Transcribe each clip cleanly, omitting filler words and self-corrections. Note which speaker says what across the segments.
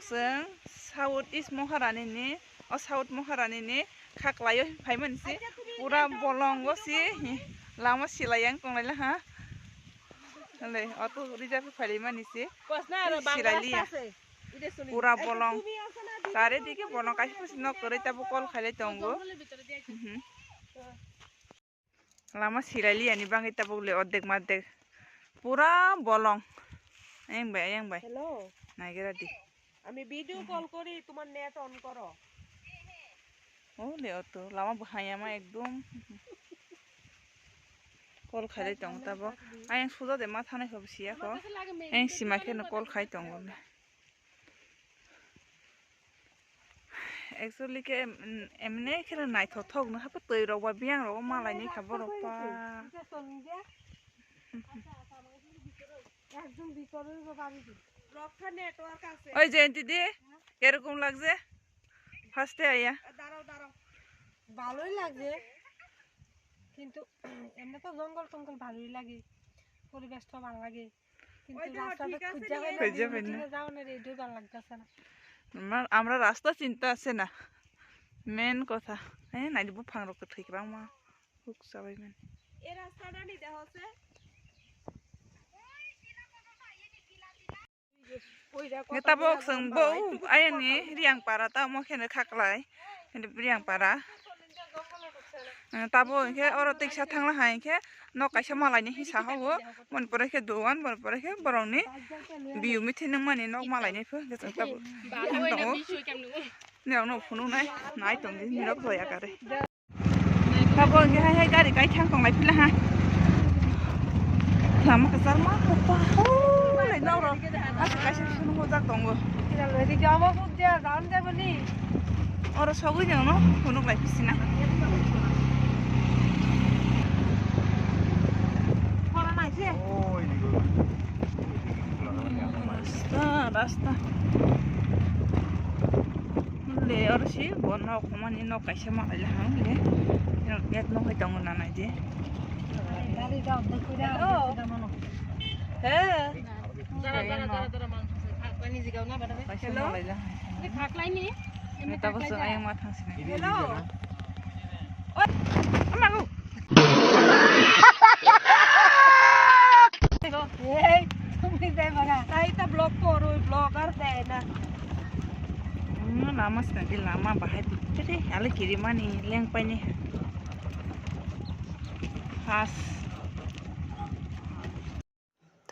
Speaker 1: जों south east महारानीनि south महारानीनि खाख्लायो फाय मोनसे पूरा बलंगो सि लामा सिलायang तंलायला हा ले अतो रिजार्व फालि मानिसे सिरालिया पूरा बलंग सारे दिके बलंग काहि पसि न करे ताबो कल खाले तंगो लामा सिरालिया नि बांगै ताबो ले अर्धेक मार्धेक पूरा बलंग एं भाई हेलो नाइगेरा दि আমি ভিডিও কল করি তোমার নেট অন করো ও ले অতো লামা বহায়া মা একদম কল খাইলে দং তাবো আইं সুজা দে मा थानाय खबसिया को एं सिमाखेनो कल खाइ दं एक्चुअली के एमने खेर नाइथ थग न हाबो तै रबा बियां रबा मालायनि खाबो रबा একদম ভিতরে বাড়ি রক্ষা নেটওয়ার্ক আছে ওই জয়ন্তী দি কিরকম লাগছে ফার্স্টে আইয়া দাঁড়াও ভালোই লাগে কিন্তু এমনি তো জঙ্গল টঙ্গল ভালোই লাগে পরিবেশটা ভালো লাগে কিন্তু রাস্তাটা খুঁজে পাই না যাও না রেডিও ভালো লাগতেছে না আমরা রাস্তা চিন্তা আছে না মেন কথা নাই দিব ফাংরক থইবা মা হুক যাবাই মান এই রাস্তাটা নি দেখাছে Tabok seng bau ayah ni riang para tau mau kena kaklai, kena riang para. Tabok ke orang tiksa thang lah hai ke, nok kaisa malai ni hisah hawo, mon pore ke doan, mon pore ke barang ni, biu miti neng mani nok malai ni pun, gitu tabok. Ni orang nok punu nai, nai tong ni nok loya kare. Tabok ke hai gari kai thang tong lai pila ha. Lama kesal mah apa? Nau rồi, aku kasih sunu hojak tunggu. Kita lagi jama pun dia, daun dia beli. Orang sagu jangan no, punuk lagi sini. Orang aja. Oh ini dulu. Rasta. Le orang sih, bono kuman ini nok kasih makan lah, le. Lihat nok itu tunggu nana aja. Dari daun dek udah mana? Heh. Dara pakai jigau na bada hello ini khaklai ni ini tabos ayang ma thang sini hello oi amago hey tumi dai baga ai ta blog koro blogger dai na lama sekali lama bahaya jadi ala kiriman ni leng pani khas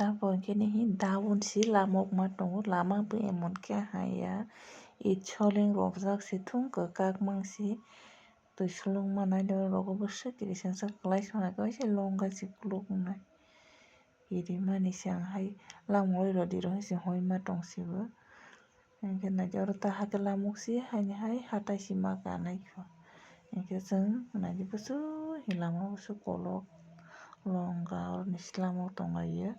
Speaker 1: Tabon kini daun si lamok matong lama bu emon kya haya icholing robzak si tung ke kak mang si tu sulung mana do rogo besar kiri sensa kelai sana kau si longga si kuluk na kiri mani siang hai lamoi ro di ro si hoi matong si bu engke na jor ta ha ke lamok si hanya hai hatai si makanai ko engke seng na di besu hilama besu kolok longga or ni lamok tong ya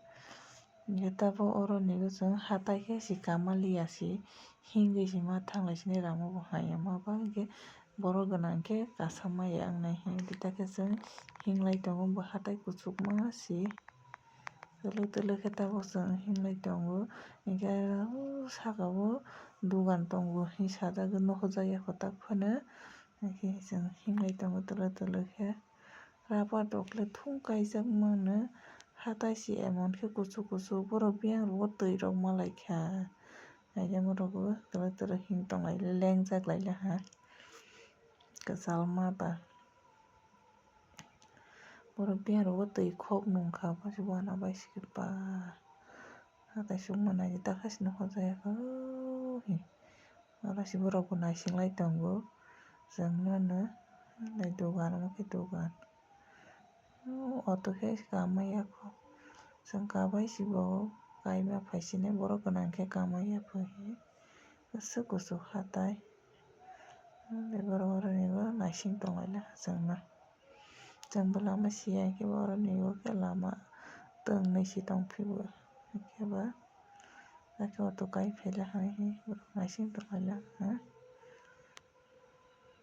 Speaker 1: Getabo orang ni gusung hatai ke si kamali asi hingga si matang lagi ni ramu bahaya maba ke boro ganang ke kasama yang naik kita ke sung hinglai tongo bahatai kusuk masi telu kita bosung hinglai tongo ingke sakawo dugan tongo hisada geno hojaya kotak phane ke sung hinglai tongo telu ke rapa dokle thungkai jak mana hatai si emon ke kucu boro biang ro tei rok malai kha aja morogo telu hing tong lai leng jak lai la ha kesal mata boro biang ro tei khok nong kha pasi wana bai sikpa hatai sung mana jita khas no hojaya ko ora si boro gunai singlai tongo jangna na lai dogan mo ke dogan auto ke kamaya ko sangkabai si bawa kai ma paisine boro ganang ke kamaya pahi kusu hatai le boro ni go nasing tongala jangna jangbala ma siya ke boro ni go ke lama tong nei si tong phibo ke ba ake auto kai phela hai nasing tongala ha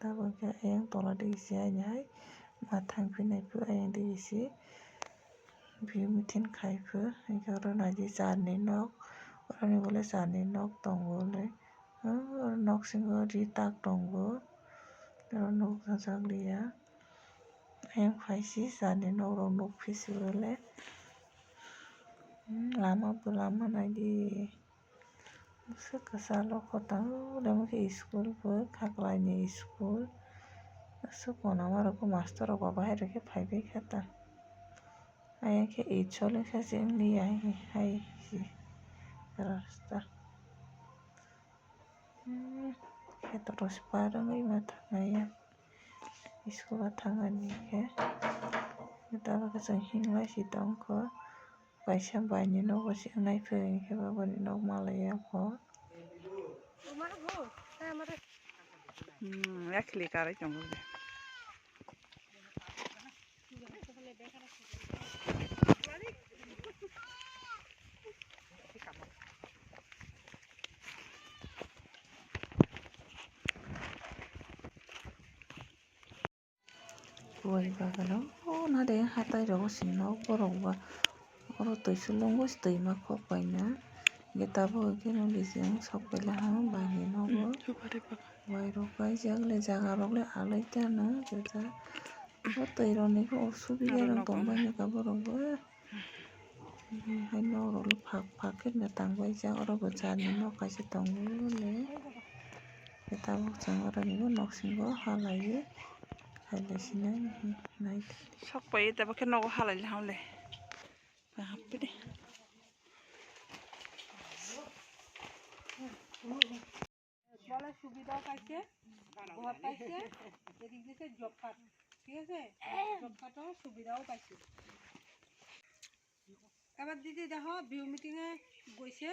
Speaker 1: tabo ke ayang tola de si ai mathang pinai pu ayang de si biu mitin khai phu orang aja sani nok orang ni boleh sani nok tong boleh noksingo ri tak tongo nok jakliya ayang phaisi jani norok nukphisiwale lama naidi kwchalo khotang lemke school bo khaklai ni school sukona marok master rok bo bahai rok khe phaibai khata ayang khe 8 soling sachi wngni hai rasta kheto si parwngui ma thangnaiya school o thangani khe abo kwchung hinglai si tongkha kaisa bai ni nogo si wngnai phei boni nog malaya po yakhli karai tongo Wai bagano nade hatai rogo sinno borok ba oro toisulungo twima khokpaina getabo keno bijeng sokpaila baini nogo wai rok paijak jaga rok alai tano rijak o twi rok ni subida rok tongbaino ka borok bo hai norok phak khe tangbaijak oro bo jani nog kaisa tongo le getabo chwng oro ni noksingo halaioi hailaichina naidi sokpai tabo khe nogo halaile hamle hapede বলে সুবিধাও পাইছে ঘর পাইছে এদিক দিকে job card ঠিক আছে job কার্ডও সুবিধাও পাইছে এবার দিদি দেখো ভিউ মিটিং এ গৈছে